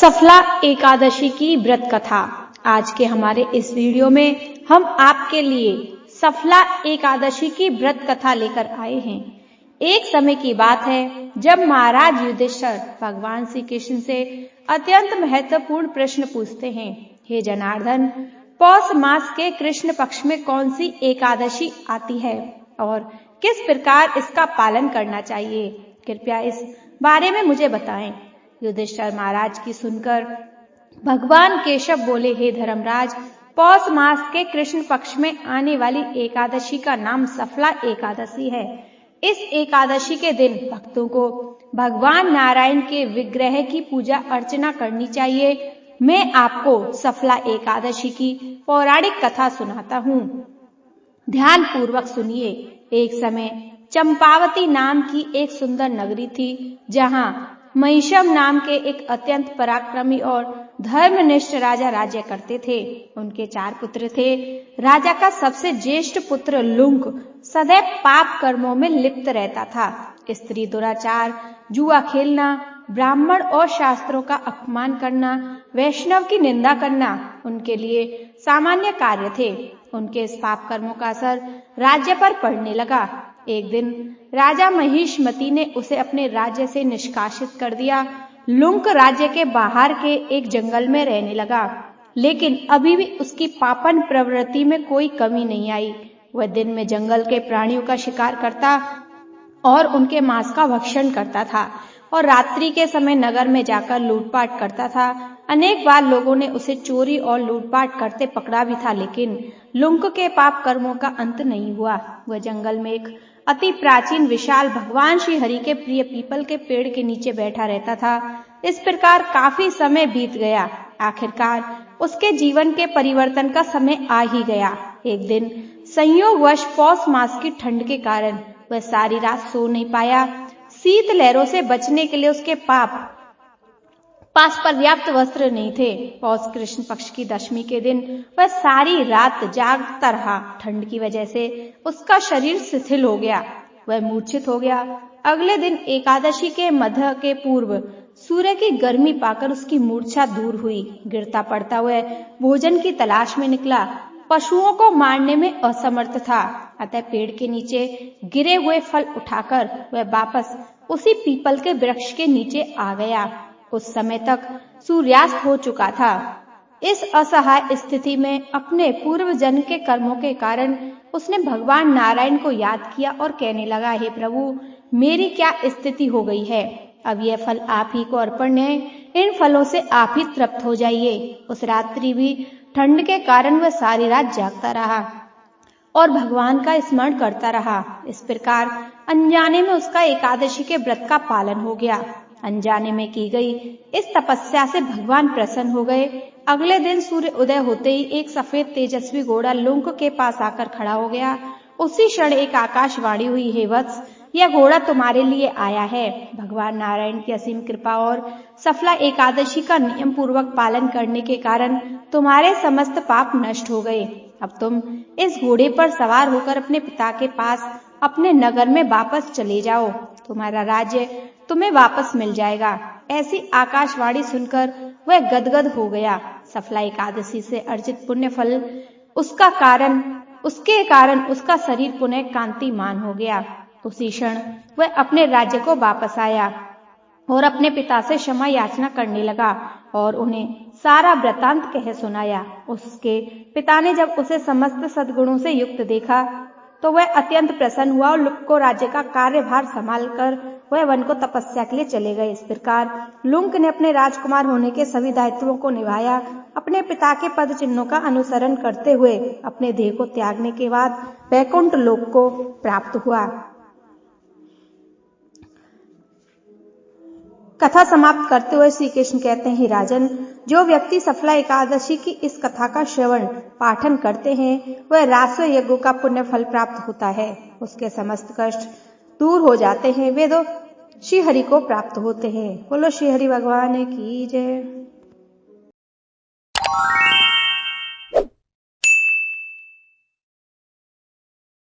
सफला एकादशी की व्रत कथा। आज के हमारे इस वीडियो में हम आपके लिए सफला एकादशी की व्रत कथा लेकर आए हैं। एक समय की बात है जब महाराज युधिष्ठिर भगवान श्री कृष्ण से अत्यंत महत्वपूर्ण प्रश्न पूछते हैं। हे जनार्दन, पौष मास के कृष्ण पक्ष में कौन सी एकादशी आती है और किस प्रकार इसका पालन करना चाहिए? कृपया इस बारे में मुझे बताएं। युधिष्ठिर महाराज की सुनकर भगवान केशव बोले, हे धर्मराज, पौष मास के कृष्ण पक्ष में आने वाली एकादशी का नाम सफला एकादशी है। इस एकादशी के दिन भक्तों को भगवान नारायण के विग्रह की पूजा अर्चना करनी चाहिए। मैं आपको सफला एकादशी की पौराणिक कथा सुनाता हूँ, ध्यान पूर्वक सुनिए। एक समय चंपावती नाम की एक सुंदर नगरी थी, जहाँ महिषम नाम के एक अत्यंत पराक्रमी और धर्मनिष्ठ राजा राज्य करते थे। उनके 4 पुत्र थे। राजा का सबसे ज्येष्ठ पुत्र लुंक सदैव पाप कर्मों में लिप्त रहता था। स्त्री दुराचार, जुआ खेलना, ब्राह्मण और शास्त्रों का अपमान करना, वैष्णव की निंदा करना उनके लिए सामान्य कार्य थे। उनके इस पाप कर्मों का असर राज्य पर पड़ने लगा। एक दिन राजा महिषमती ने उसे अपने राज्य से निष्कासित कर दिया। लुंक राज्य के बाहर के एक जंगल में रहने लगा, लेकिन अभी भी उसकी पापन प्रवृत्ति में कोई कमी नहीं आई। वह दिन में जंगल के प्राणियों का शिकार करता और उनके मांस का भक्षण करता था, और रात्रि के समय नगर में जाकर लूटपाट करता था। अनेक बार लोगों ने उसे चोरी और लूटपाट करते पकड़ा भी था, लेकिन लुंक के पाप कर्मों का अंत नहीं हुआ। वह जंगल में एक अति प्राचीन विशाल भगवान श्री हरि के प्रिय पीपल के पेड़ के नीचे बैठा रहता था। इस प्रकार काफी समय बीत गया। आखिरकार उसके जीवन के परिवर्तन का समय आ ही गया। एक दिन संयोगवश पौष मास की ठंड के कारण वह सारी रात सो नहीं पाया। शीत लहरों से बचने के लिए उसके पास पर्याप्त वस्त्र नहीं थे। पौष कृष्ण पक्ष की दशमी के दिन वह सारी रात जागता रहा। ठंड की वजह से उसका शरीर शिथिल हो गया, वह मूर्छित हो गया। अगले दिन एकादशी के मध्य के पूर्व सूर्य की गर्मी पाकर उसकी मूर्छा दूर हुई। गिरता पड़ता वह भोजन की तलाश में निकला। पशुओं को मारने में असमर्थ था, अतः पेड़ के नीचे गिरे हुए फल उठाकर वह वापस उसी पीपल के वृक्ष के नीचे आ गया। उस समय तक सूर्यास्त हो चुका था। इस असहाय स्थिति में अपने पूर्व जन्म के कर्मों के कारण उसने भगवान नारायण को याद किया और कहने लगा, हे प्रभु, मेरी क्या स्थिति हो गई है। अब यह फल आप ही को अर्पण है, इन फलों से आप ही तृप्त हो जाइए। उस रात्रि भी ठंड के कारण वह सारी रात जागता रहा और भगवान का स्मरण करता रहा। इस प्रकार अनजाने में उसका एकादशी के व्रत का पालन हो गया। अनजाने में की गई इस तपस्या से भगवान प्रसन्न हो गए। अगले दिन सूर्य उदय होते ही एक सफेद तेजस्वी घोड़ा लुंक के पास आकर खड़ा हो गया। उसी क्षण एक आकाशवाणी हुई, हे वत्स, यह घोड़ा तुम्हारे लिए आया है। भगवान नारायण की असीम कृपा और सफला एकादशी का नियम पूर्वक पालन करने के कारण तुम्हारे समस्त पाप नष्ट हो गए। अब तुम इस घोड़े पर सवार होकर अपने पिता के पास अपने नगर में वापस चले जाओ। तुम्हारा राज्य तुम्हें वापस मिल जाएगा। ऐसी आकाशवाणी सुनकर वह गदगद हो गया। सफला एकादशी से अर्जित पुण्य फल उसके कारण उसका शरीर पुनः कांतिमान हो गया। उसी क्षण वह अपने राज्य को वापस आया और अपने पिता से क्षमा याचना करने लगा और उन्हें सारा वृतांत कह सुनाया। उसके पिता ने जब उसे समस्त सद्गुणों से युक्त देखा तो वह अत्यंत प्रसन्न हुआ और लुंक को राज्य का कार्यभार संभालकर वह वन को तपस्या के लिए चले गए। इस प्रकार लुंक ने अपने राजकुमार होने के सभी दायित्वों को निभाया। अपने पिता के पद चिन्हों का अनुसरण करते हुए अपने देह को त्यागने के बाद वैकुंठ लोक को प्राप्त हुआ। कथा समाप्त करते हुए श्री कृष्ण कहते हैं, राजन, जो व्यक्ति सफला एकादशी की इस कथा का श्रवण पाठन करते हैं वह राजस्व यज्ञों का पुण्य फल प्राप्त होता है। उसके समस्त कष्ट दूर हो जाते हैं, वे श्री हरि को प्राप्त होते हैं। बोलो श्री हरि भगवान की जय।